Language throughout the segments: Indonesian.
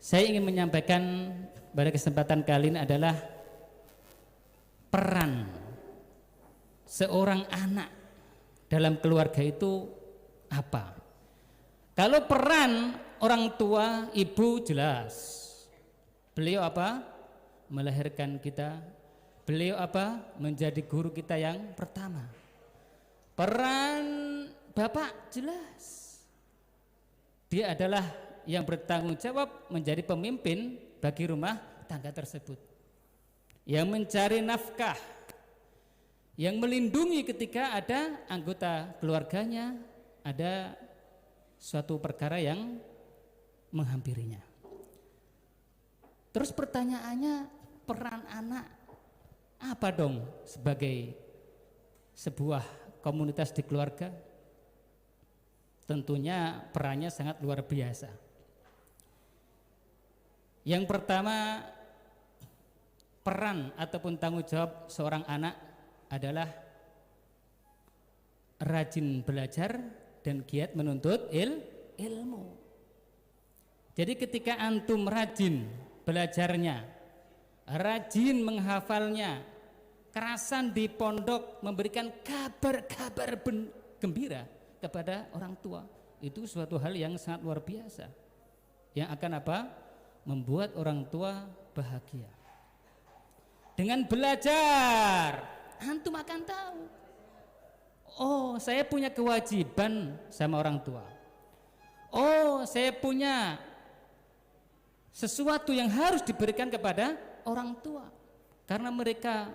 Saya ingin menyampaikan pada kesempatan kali ini adalah peran seorang anak dalam keluarga itu apa? Kalau peran orang tua, ibu jelas. Beliau apa? Melahirkan kita. Beliau apa? Menjadi guru kita yang pertama. Peran bapak jelas. Dia adalah yang bertanggung jawab menjadi pemimpin bagi rumah tangga tersebut. Yang mencari nafkah, yang melindungi ketika ada anggota keluarganya ada suatu perkara yang menghampirinya. Terus pertanyaannya, peran anak apa dong sebagai sebuah komunitas di keluarga? Tentunya perannya sangat luar biasa. Yang pertama, peran ataupun tanggung jawab seorang anak adalah rajin belajar dan giat menuntut ilmu. Jadi ketika antum rajin belajarnya, rajin menghafalnya, kerasan di pondok memberikan kabar-kabar gembira kepada orang tua, itu suatu hal yang sangat luar biasa yang akan apa? Membuat orang tua bahagia. Dengan belajar antum akan tahu, oh saya punya kewajiban sama orang tua, oh saya punya sesuatu yang harus diberikan kepada orang tua, karena mereka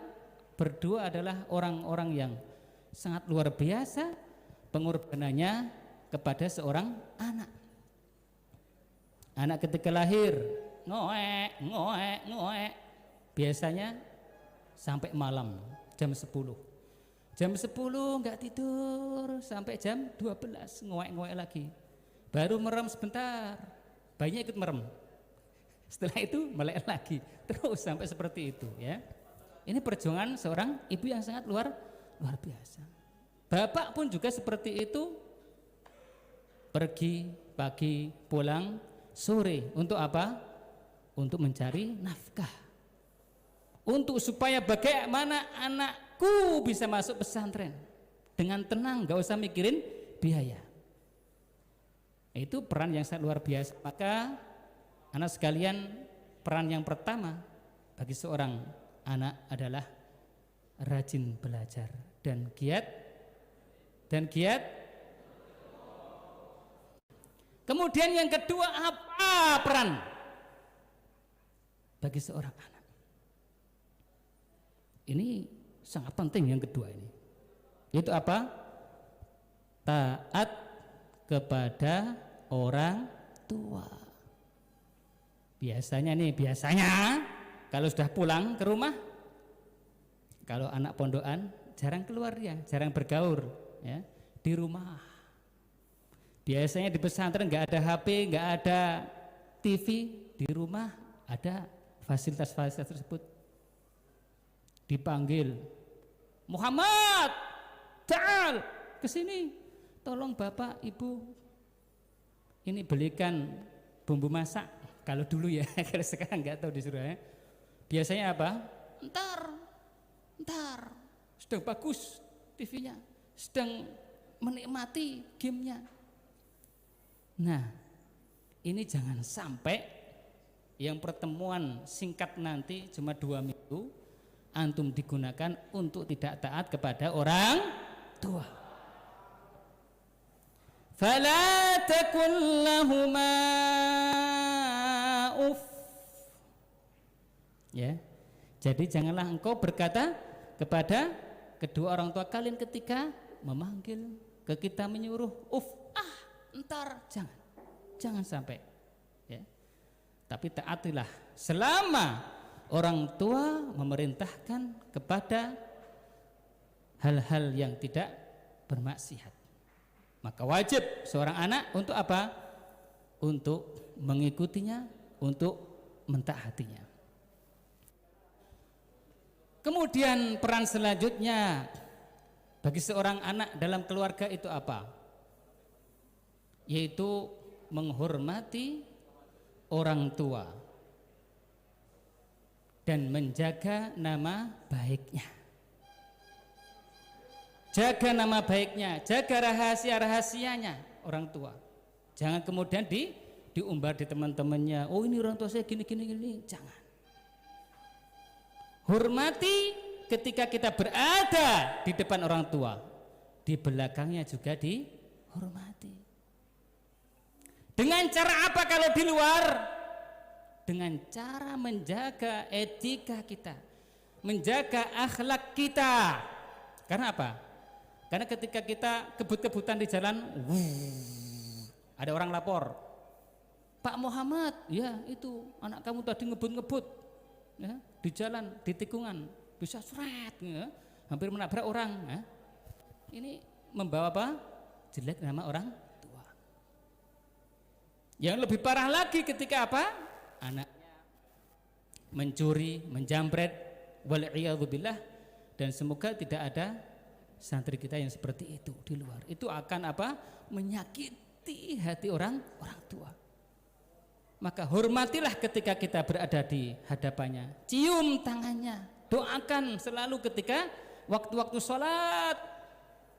berdua adalah orang-orang yang sangat luar biasa pengorbanannya kepada seorang anak. Anak ketika lahir ngoek biasanya sampai malam jam 10 nggak tidur sampai jam 12 ngoek lagi, baru merem sebentar, bayinya ikut merem, setelah itu melek lagi, terus sampai seperti itu ya. Ini perjuangan seorang ibu yang sangat luar biasa. Bapak pun juga seperti itu, pergi pagi pulang sore untuk apa? Untuk mencari nafkah, untuk supaya bagaimana anakku bisa masuk pesantren dengan tenang, gak usah mikirin biaya. Itu peran yang sangat luar biasa. Maka anak sekalian, peran yang pertama bagi seorang anak adalah rajin belajar dan giat. Kemudian yang kedua, apa peran bagi seorang anak? Ini sangat penting yang kedua ini, yaitu apa? Taat kepada orang tua. Biasanya kalau sudah pulang ke rumah, kalau anak pondokan jarang keluar dia, jarang bergaul ya, di rumah. Biasanya di pesantren nggak ada HP, nggak ada TV, di rumah ada fasilitas-fasilitas tersebut. Dipanggil, Muhammad, ta'al kesini, tolong bapak ibu ini belikan bumbu masak. Kalau dulu ya, kalau sekarang nggak tahu disuruh ya. Biasanya apa? Ntar sedang bagus TV-nya, sedang menikmati gamenya. Nah, ini jangan sampai yang pertemuan singkat nanti cuma 2 minggu antum digunakan untuk tidak taat kepada orang tua. Fala takul lahuma uff. Ya. Jadi janganlah engkau berkata kepada kedua orang tua kalian ketika memanggil, ke kita menyuruh, ntar, jangan sampai ya. Tapi taatilah selama orang tua memerintahkan kepada hal-hal yang tidak bermaksiat. Maka wajib seorang anak untuk apa? Untuk mengikutinya, untuk mentaatinya. Kemudian peran selanjutnya bagi seorang anak dalam keluarga itu apa? Yaitu menghormati orang tua dan menjaga nama baiknya. Jaga nama baiknya, jaga rahasia-rahasianya orang tua. Jangan kemudian diumbar di teman-temannya, oh ini orang tua saya gini, jangan. Hormati ketika kita berada di depan orang tua, di belakangnya juga dihormati. Dengan cara apa kalau di luar? Dengan cara menjaga etika kita, menjaga akhlak kita. Karena apa? Karena ketika kita kebut-kebutan di jalan, ada orang lapor, Pak Muhammad, ya itu anak kamu tadi ngebut-ngebut ya, di jalan, di tikungan, bisa seret ya, hampir menabrak orang ya. Ini membawa apa? Jelek nama orang tua. Yang lebih parah lagi ketika apa? Anaknya mencuri, menjambret, wal'iyadzubillah, dan semoga tidak ada santri kita yang seperti itu di luar. Itu akan apa? Menyakiti hati orang tua. Maka hormatilah ketika kita berada di hadapannya, cium tangannya, doakan selalu ketika waktu-waktu sholat.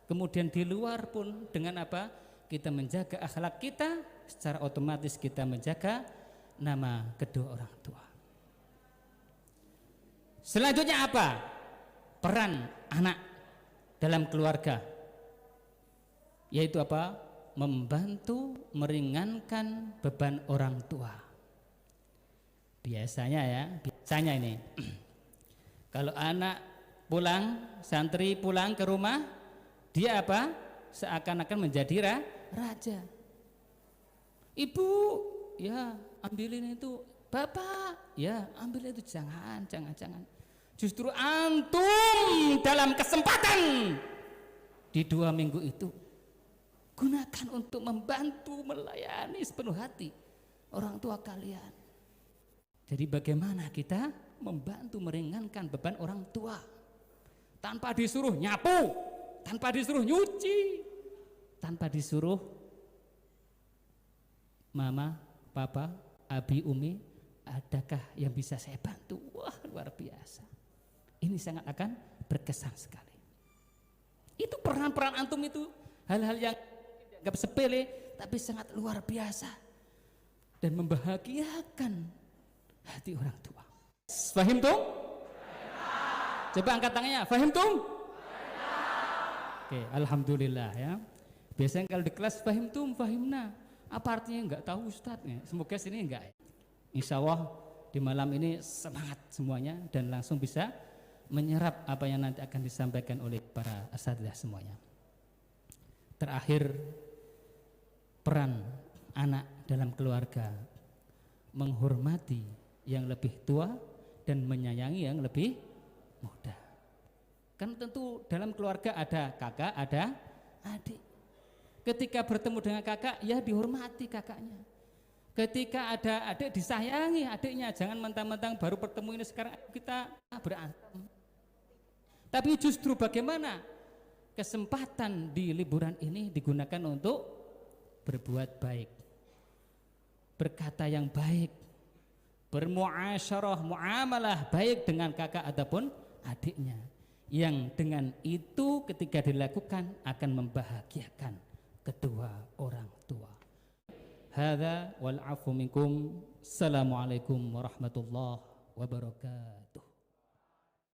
Kemudian di luar pun dengan apa? Kita menjaga akhlak kita, secara otomatis kita menjaga nama kedua orang tua. Selanjutnya apa? Peran anak dalam keluarga, yaitu apa? Membantu meringankan beban orang tua. Biasanya ini kalau anak pulang, santri pulang ke rumah, dia apa? Seakan-akan menjadi raja. Ibu, ya ambilin itu. Bapak, ya ambilin itu. Jangan. Justru antum dalam kesempatan di 2 minggu itu gunakan untuk membantu melayani sepenuh hati orang tua kalian. Jadi bagaimana kita membantu meringankan beban orang tua tanpa disuruh nyapu, tanpa disuruh nyuci, tanpa disuruh mama, papa, abi, umi, adakah yang bisa saya bantu? Wah, luar biasa. Ini sangat akan berkesan sekali. Itu peran-peran antum itu hal-hal yang dianggap sepele tapi sangat luar biasa dan membahagiakan hati orang tua. Fahim tum? Coba angkat tangannya. Fahim tum? Oke, alhamdulillah ya. Biasanya kalau di kelas fahim tum, fahimna. Apa artinya enggak tahu Ustadz ya. Semoga sini enggak. Insya Allah di malam ini semangat semuanya dan langsung bisa menyerap apa yang nanti akan disampaikan oleh para asatidzah semuanya. Terakhir, peran anak dalam keluarga, menghormati yang lebih tua dan menyayangi yang lebih muda. Kan tentu dalam keluarga ada kakak, ada adik. Ketika bertemu dengan kakak, ya dihormati kakaknya. Ketika ada adik, disayangi adiknya. Jangan mentang-mentang baru bertemu ini sekarang kita berantem. Tapi justru bagaimana kesempatan di liburan ini digunakan untuk berbuat baik, berkata yang baik, bermuasyarah, muamalah baik dengan kakak ataupun adiknya, yang dengan itu ketika dilakukan akan membahagiakan kedua orang tua. Hadza wal afu minkum. Assalamualaikum warahmatullahi wabarakatuh.